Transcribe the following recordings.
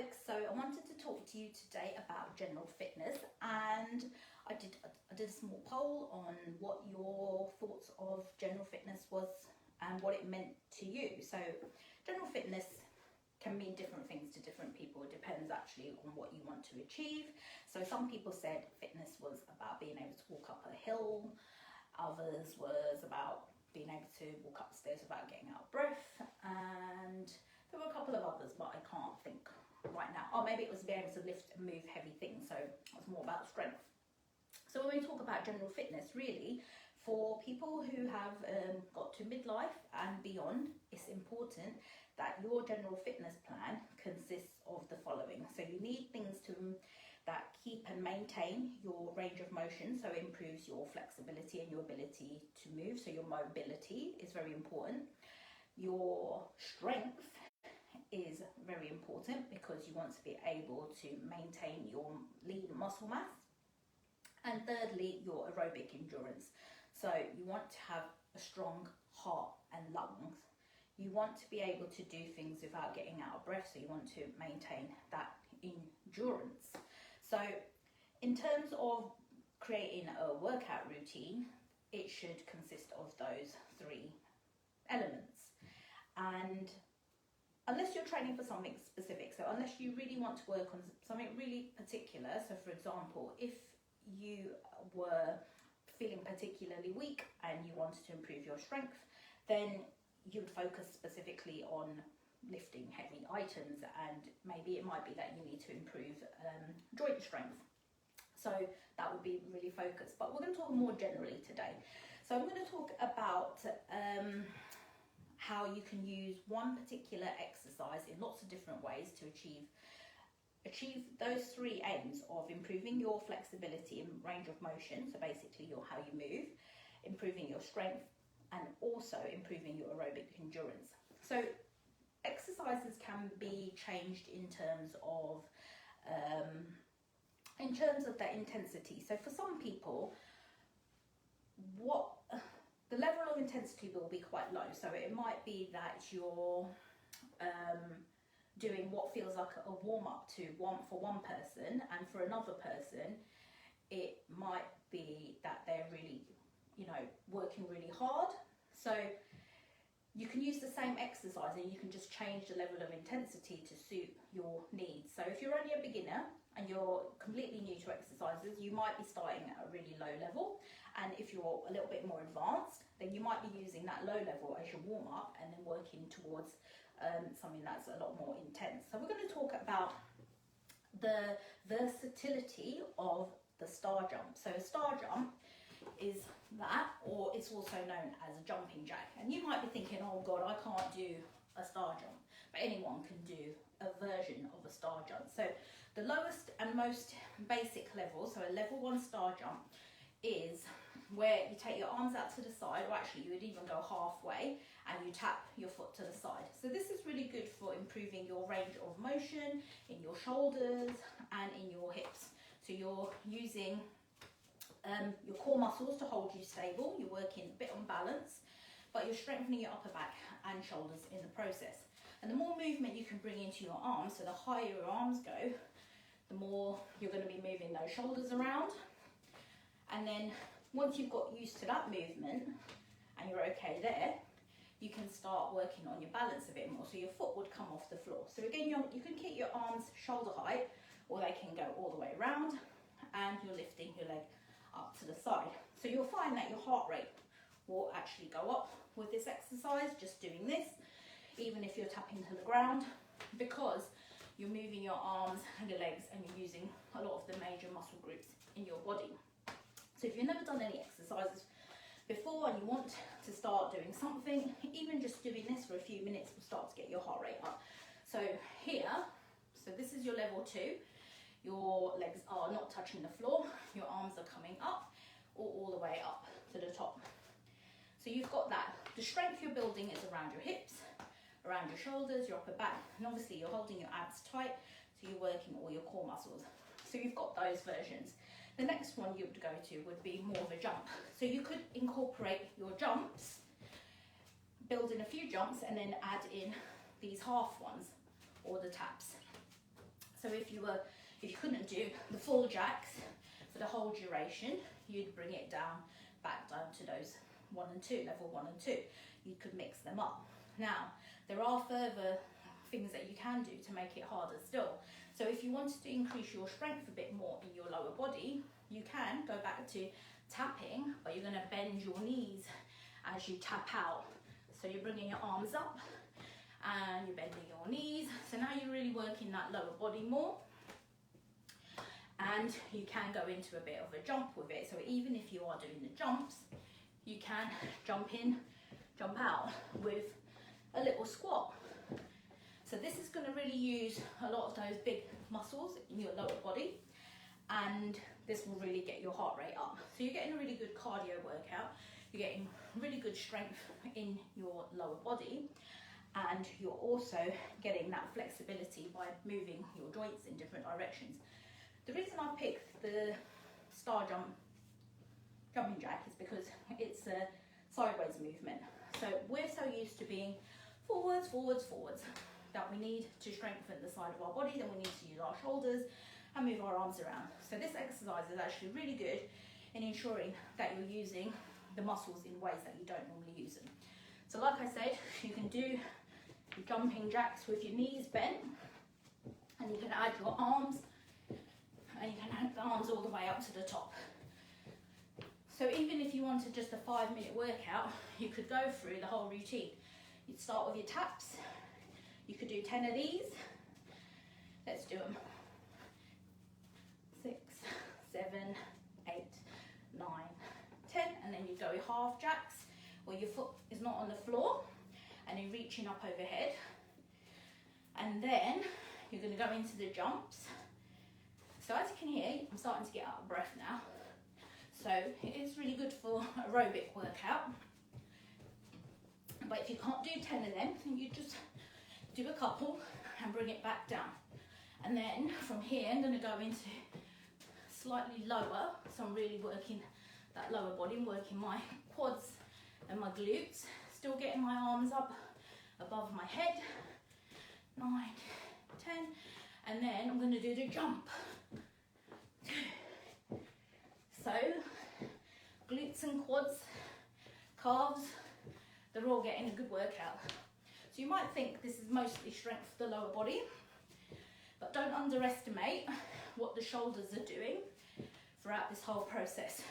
folks, so I wanted to talk to you today about general fitness, and I did a small poll on what your thoughts of general fitness was and what it meant to you. So general fitness can mean different things to different people. It depends actually on what you want to achieve. So some people said fitness was about being able to walk up a hill, others was about being able to walk up the stairs without getting out of breath, and there were a couple of others, but I can't think right now. Or maybe it was being able to lift and move heavy things, so it was more about strength. So when we talk about general fitness, really, for people who have got to midlife and beyond, it's important that your general fitness plan consists of the following. So you need things that keep and maintain your range of motion, so it improves your flexibility and your ability to move, so your mobility is very important. Your strength is very important because you want to be able to maintain your lean muscle mass. And thirdly, your aerobic endurance. So you want to have a strong heart and lungs. You want to be able to do things without getting out of breath, so you want to maintain that endurance. So in terms of creating a workout routine, it should consist of those three elements. And unless you're training for something specific, so unless you really want to work on something really particular, so for example, if you were feeling particularly weak and you wanted to improve your strength, then you would focus specifically on lifting heavy items, and maybe it might be that you need to improve joint strength. So that would be really focused. But we're going to talk more generally today. So I'm going to talk about how you can use one particular exercise in lots of different ways to achieve those three aims of improving your flexibility and range of motion, so basically how you move, improving your strength, and also improving your aerobic endurance. So exercises can be changed in terms of their intensity. So for some people, the level of intensity will be quite low. So it might be that you're doing what feels like a warm-up for one person, and for another person it might be that they're really working really hard. So you can use the same exercise and you can just change the level of intensity to suit your needs. So if you're only a beginner and you're completely new to exercises, you might be starting at a really low level, and if you're a little bit more advanced, then you might be using that low level as your warm-up and then working towards something that's a lot more intense. So we're going to talk about the versatility of the star jump. So a star jump is that, or it's also known as a jumping jack. And you might be thinking, oh God, I can't do a star jump. But anyone can do a version of a star jump. So the lowest and most basic level, so a level 1 star jump, is where you take your arms out to the side, or actually you would even go halfway, and you tap your foot to the side. So this is really good for improving your range of motion in your shoulders and in your hips. So you're using your core muscles to hold you stable, you're working a bit on balance, but you're strengthening your upper back and shoulders in the process. And the more movement you can bring into your arms, so the higher your arms go, the more you're going to be moving those shoulders around. And then once you've got used to that movement and you're okay there, you can start working on your balance a bit more. So your foot would come off the floor. So again, you can keep your arms shoulder height, or they can go all the way around, and you're lifting your leg up to the side. So you'll find that your heart rate will actually go up with this exercise, just doing this, even if you're tapping to the ground, because you're moving your arms and your legs and you're using a lot of the major muscle groups in your body. So if you've never done any exercises before and you want to start doing something, even just doing this for a few minutes will start to get your heart rate up. So here, so this is your level 2. Your legs are not touching the floor, your arms are coming up or all the way up to the top. So you've got that. The strength you're building is around your hips, around your shoulders, your upper back, and obviously you're holding your abs tight, so you're working all your core muscles. So you've got those versions. The next one you would go to would be more of a jump. So you could incorporate your jumps, build in a few jumps, and then add in these half ones or the taps. So if you couldn't do the full jacks for the whole duration, you'd bring it back down to those 1 and 2, level 1 and 2. You could mix them up. Now, there are further things that you can do to make it harder still. So if you wanted to increase your strength a bit more in your lower body, you can go back to tapping, but you're going to bend your knees as you tap out. So you're bringing your arms up and you're bending your knees. So now you're really working that lower body more. And you can go into a bit of a jump with it. So even if you are doing the jumps, you can jump in, jump out with a little squat. So this is going to really use a lot of those big muscles in your lower body, and this will really get your heart rate up. So you're getting a really good cardio workout, you're getting really good strength in your lower body, and you're also getting that flexibility by moving your joints in different directions. The reason I picked the star jumping jack is because it's a sideways movement. So we're so used to being forwards, forwards, forwards, that we need to strengthen the side of our body, then we need to use our shoulders and move our arms around. So this exercise is actually really good in ensuring that you're using the muscles in ways that you don't normally use them. So like I said, you can do jumping jacks with your knees bent, and you can add your arms, and you can add the arms all the way up to the top. So even if you wanted just a 5-minute workout, you could go through the whole routine. You'd start with your taps. You could do 10 of these. Let's do them. 6, 7, 8, 9, 10. And then you go half jacks, where your foot is not on the floor and you're reaching up overhead. And then you're going to go into the jumps. So as you can hear, I'm starting to get out of breath now. So it is really good for aerobic workout. But if you can't do 10 of them, then you just do a couple and bring it back down. And then from here, I'm going to go into slightly lower. So I'm really working that lower body. I'm working my quads and my glutes. Still getting my arms up above my head. 9, 10. And then I'm going to do the jump. So glutes and quads, calves, they're all getting a good workout. So you might think this is mostly strength for the lower body, but don't underestimate what the shoulders are doing throughout this whole process.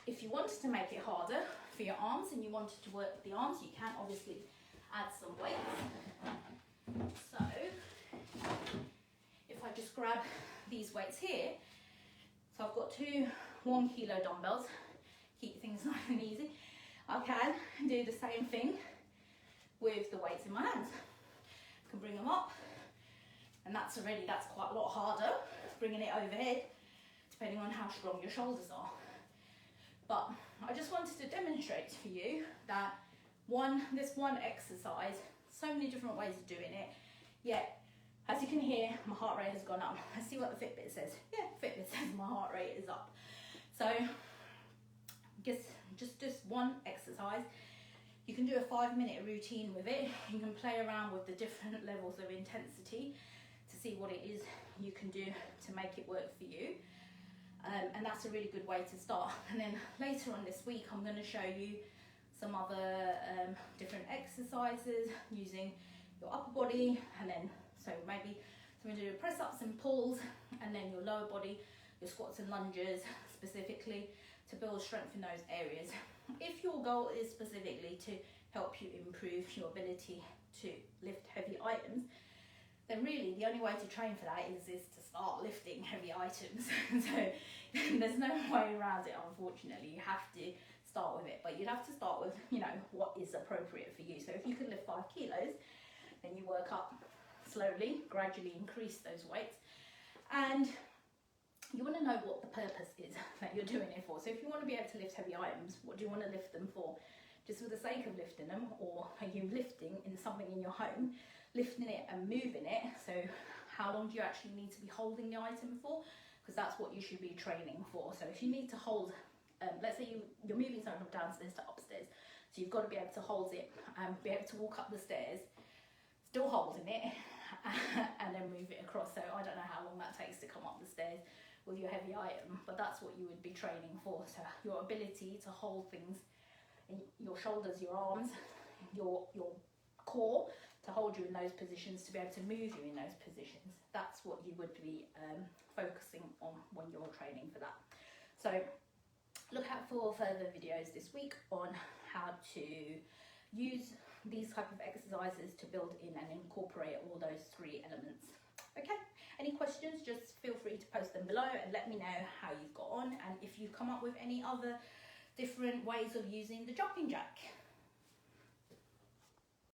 If you wanted to make it harder for your arms and you wanted to work the arms, you can obviously add some weights. So if I just grab these weights here, so I've got 2 1-kilo dumbbells, keep things nice and easy. I can do the same thing with the weights in my hands. I can bring them up, and that's quite a lot harder, bringing it overhead, depending on how strong your shoulders are. But I just wanted to demonstrate for you that this one exercise, so many different ways of doing it, yet as you can hear, my heart rate has gone up. Let's see what the Fitbit says. Yeah, Fitbit says my heart rate is up. So just one exercise. You can do a 5-minute routine with it. You can play around with the different levels of intensity to see what it is you can do to make it work for you. And that's a really good way to start. And then later on this week, I'm going to show you some other different exercises using your upper body, and then so maybe I'm going to do press-ups and pulls, and then your lower body, your squats and lunges specifically, to build strength in those areas. If your goal is specifically to help you improve your ability to lift heavy items, then really the only way to train for that is to start lifting heavy items. So there's no way around it, unfortunately. You have to start with it, but you'd have to start with, what is appropriate for you. So if you can lift 5 kilos, then you work up slowly, gradually increase those weights, and you want to know what the purpose is that you're doing it for. So if you want to be able to lift heavy items, what do you want to lift them for? Just for the sake of lifting them, or are you lifting in something in your home, lifting it and moving it? So how long do you actually need to be holding the item for? Because that's what you should be training for. So if you need to hold, let's say you're moving something from downstairs to upstairs, so you've got to be able to hold it and be able to walk up the stairs, still holding it, and then move it across. So I don't know how long that takes to come up the stairs with your heavy item, but that's what you would be training for. So your ability to hold things in your shoulders, your arms, your core, to hold you in those positions, to be able to move you in those positions. That's what you would be focusing on when you're training for that. So look out for further videos this week on how to use these type of exercises to build in and incorporate all those 3 elements. Okay, any questions, just feel free to post them below and let me know how you've got on, and if you've come up with any other different ways of using the jumping jack.